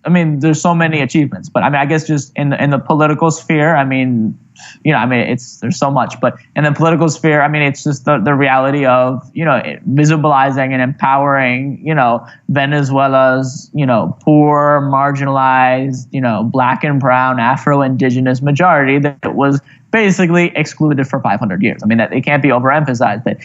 I mean, there's so many achievements, but I mean, I guess just in the political sphere, I mean, there's so much, but in the political sphere, I mean, it's just the reality of, visibilizing and empowering, Venezuela's, poor, marginalized, black and brown, Afro-Indigenous majority that was basically excluded for 500 years. I mean, that it can't be overemphasized that,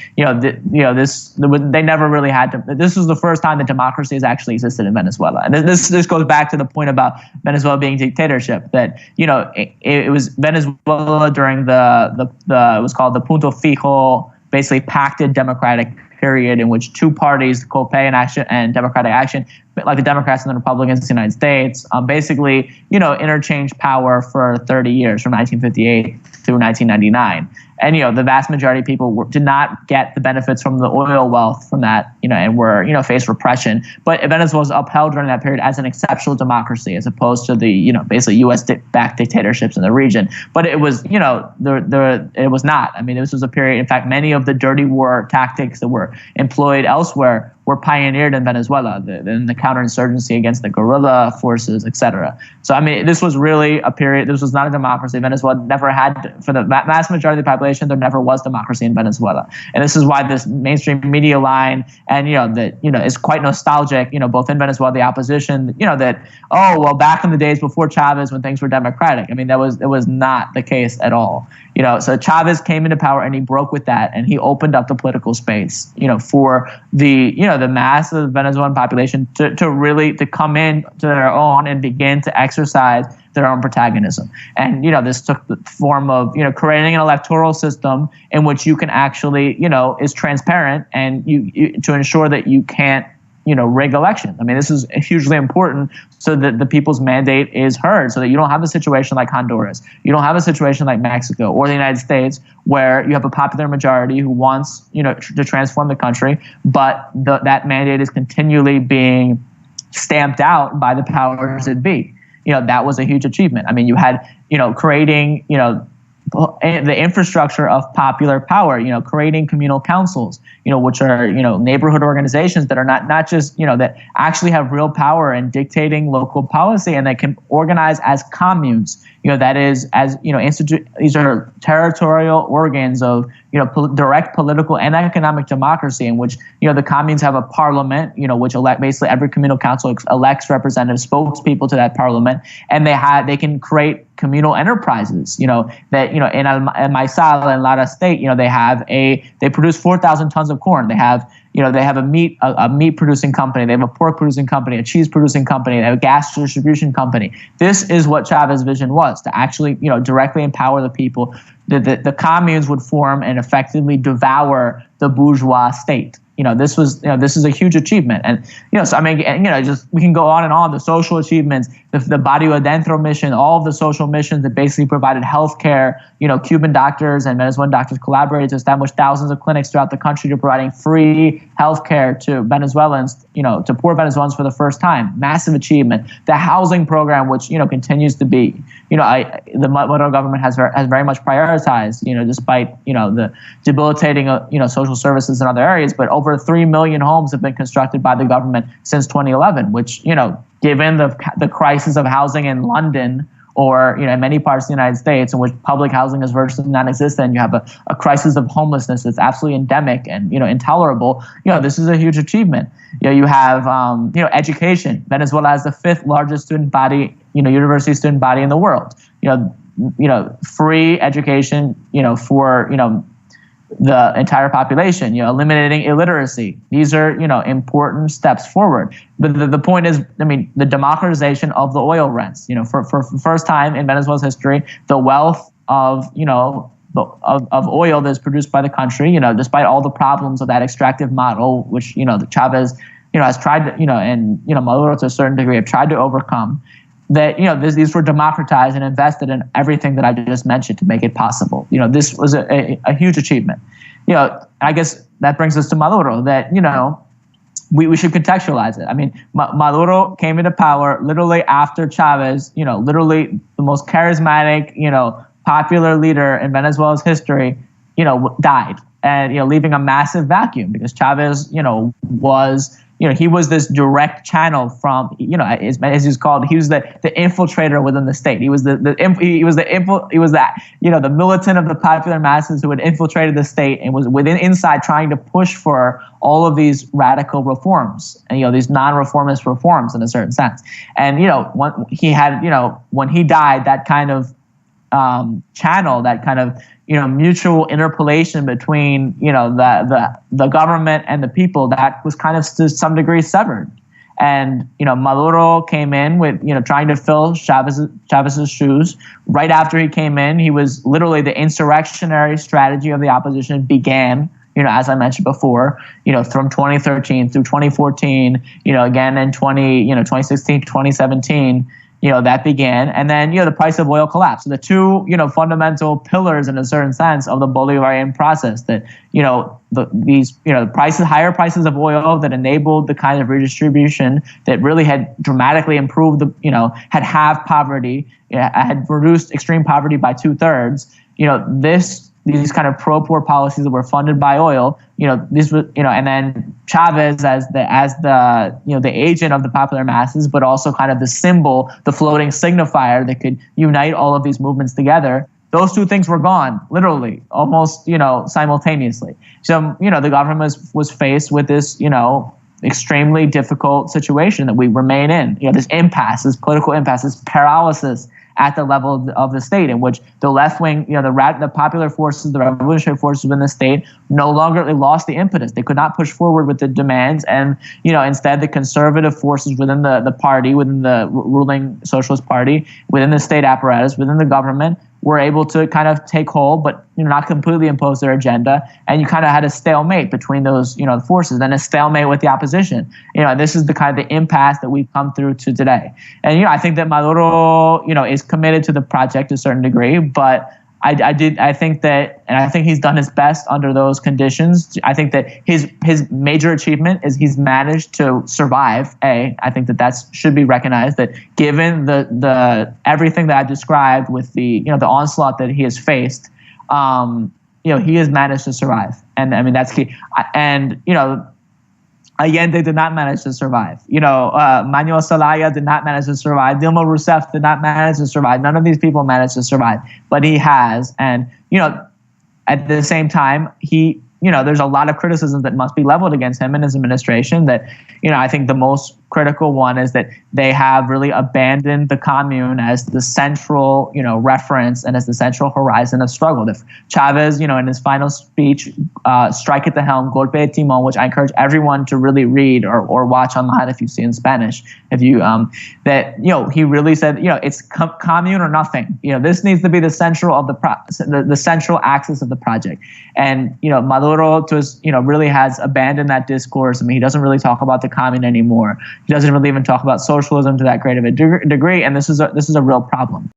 they never really had to. This was the first time that democracy has actually existed in Venezuela. And this goes back to the point about Venezuela being dictatorship, that, it was Venezuela during it was called the Punto Fijo, basically pacted democratic period, in which two parties, COPE and Democratic Action, like the Democrats and the Republicans in the United States, basically, interchanged power for 30 years, from 1958 through 1999. And, the vast majority of people did not get the benefits from the oil wealth from that, and were, faced repression. But Venezuela was upheld during that period as an exceptional democracy, as opposed to the, basically U.S.-backed dictatorships in the region. But it was, it was not. I mean, this was a period, in fact, many of the dirty war tactics that were employed elsewhere were pioneered in Venezuela, in the counterinsurgency against the guerrilla forces, et cetera. So, I mean, this was really a period, this was not a democracy. Venezuela never had, for the vast majority of the population, there never was democracy in Venezuela. And this is why this mainstream media line, and, is quite nostalgic, both in Venezuela, the opposition, that, oh, well, back in the days before Chavez when things were democratic. I mean, it was not the case at all. So Chavez came into power and he broke with that, and he opened up the political space, for the mass of the Venezuelan population to really come in to their own and begin to exercise their own protagonism. And, this took the form of, creating an electoral system in which you can actually, is transparent, and you to ensure that you can't, rig elections. I mean, this is hugely important so that the people's mandate is heard, so that you don't have a situation like Honduras. You don't have a situation like Mexico or the United States, where you have a popular majority who wants, to transform the country, but that mandate is continually being stamped out by the powers that be. That was a huge achievement. I mean, you had, creating, the infrastructure of popular power, creating communal councils, which are, neighborhood organizations that are not just, that actually have real power in dictating local policy, and that can organize as communes. That is, as, these are territorial organs of, direct political and economic democracy, in which, the communes have a parliament, which basically every communal council elects representative spokespeople to that parliament, and they can create communal enterprises, that, in Maizal and Lara State, they produce 4,000 tons of corn. They have, they have a meat producing company. They have a pork producing company, a cheese producing company. They have a gas distribution company. This is what Chavez's vision was, to actually, directly empower the people. The communes would form and effectively devour the bourgeois state. This is a huge achievement. And, so I mean, just, we can go on and on, the social achievements, the Barrio Adentro mission, all of the social missions that basically provided healthcare. Cuban doctors and Venezuelan doctors collaborated to establish thousands of clinics throughout the country to providing free healthcare to Venezuelans, to poor Venezuelans for the first time. Massive achievement. The housing program, which, continues to be, the Maduro government has very much prioritized, despite, the debilitating, social services in other areas, but over 3 million homes have been constructed by the government since 2011, which, given the crisis of housing in London, or, in many parts of the United States, in which public housing is virtually non-existent, you have a crisis of homelessness that's absolutely endemic and, intolerable. This is a huge achievement. You have, education. Venezuela has the 5th largest student body, university student body in the world. Free education, for, the entire population, eliminating illiteracy. These are, important steps forward. But the point is, I mean, the democratization of the oil rents, for the first time in Venezuela's history, the wealth of, of oil that's produced by the country, despite all the problems of that extractive model, which, Chavez, has tried to, and, Maduro to a certain degree have tried to overcome, that, these were democratized and invested in everything that I just mentioned to make it possible. This was a huge achievement. I guess that brings us to Maduro, that, we should contextualize it. I mean, Maduro came into power literally after Chavez, literally the most charismatic, popular leader in Venezuela's history, died. And, leaving a massive vacuum, because Chavez, was, he was this direct channel from, as he's called, he was the infiltrator within the state. He was the militant of the popular masses who had infiltrated the state and was inside trying to push for all of these radical reforms and, these non-reformist reforms in a certain sense. And, when he died, that kind of channel, that kind of mutual interpolation between the government and the people, that was kind of to some degree severed. And Maduro came in with trying to fill Chavez's shoes. Right after he came in, he was literally the insurrectionary strategy of the opposition began. As I mentioned before, from 2013 through 2014, again in 2016 to 2017. That began. And then, the price of oil collapsed. So the two, fundamental pillars in a certain sense of the Bolivarian process that, higher prices of oil that enabled the kind of redistribution that really had dramatically improved had halved poverty, had reduced extreme poverty by 2/3. These kind of pro-poor policies that were funded by oil, and then Chavez as the agent of the popular masses, but also kind of the symbol, the floating signifier that could unite all of these movements together. Those two things were gone, literally, almost, simultaneously. So, the government was faced with this, extremely difficult situation that we remain in. This impasse, this political impasse, this paralysis at the level of the state, in which the left wing, the popular forces, the revolutionary forces within the state, no longer lost the impetus. They could not push forward with the demands, and instead the conservative forces within the party, within the ruling Socialist Party, within the state apparatus, within the government, were able to kind of take hold, but not completely impose their agenda. And you kind of had a stalemate between those forces, and a stalemate with the opposition. This is the kind of the impasse that we've come through to today. And I think that Maduro is committed to the project to a certain degree, but I think he's done his best under those conditions. I think that his major achievement is he's managed to survive. I think that should be recognized, that given the everything that I described with the onslaught that he has faced, he has managed to survive. And I mean, that's key. And Allende did not manage to survive. Manuel Zelaya did not manage to survive. Dilma Rousseff did not manage to survive. None of these people managed to survive, but he has. And, at the same time, there's a lot of criticism that must be leveled against him and his administration. That, I think the most critical one is that they have really abandoned the commune as the central, reference and as the central horizon of struggle. If Chavez, in his final speech, strike at the helm, golpe de timon, which I encourage everyone to really read or watch online if you see in Spanish, he really said, it's commune or nothing. This needs to be the central of the central axis of the project. And, Maduro really has abandoned that discourse. I mean, he doesn't really talk about the commune anymore. He doesn't really even talk about socialism to that great of a degree, and this is a real problem.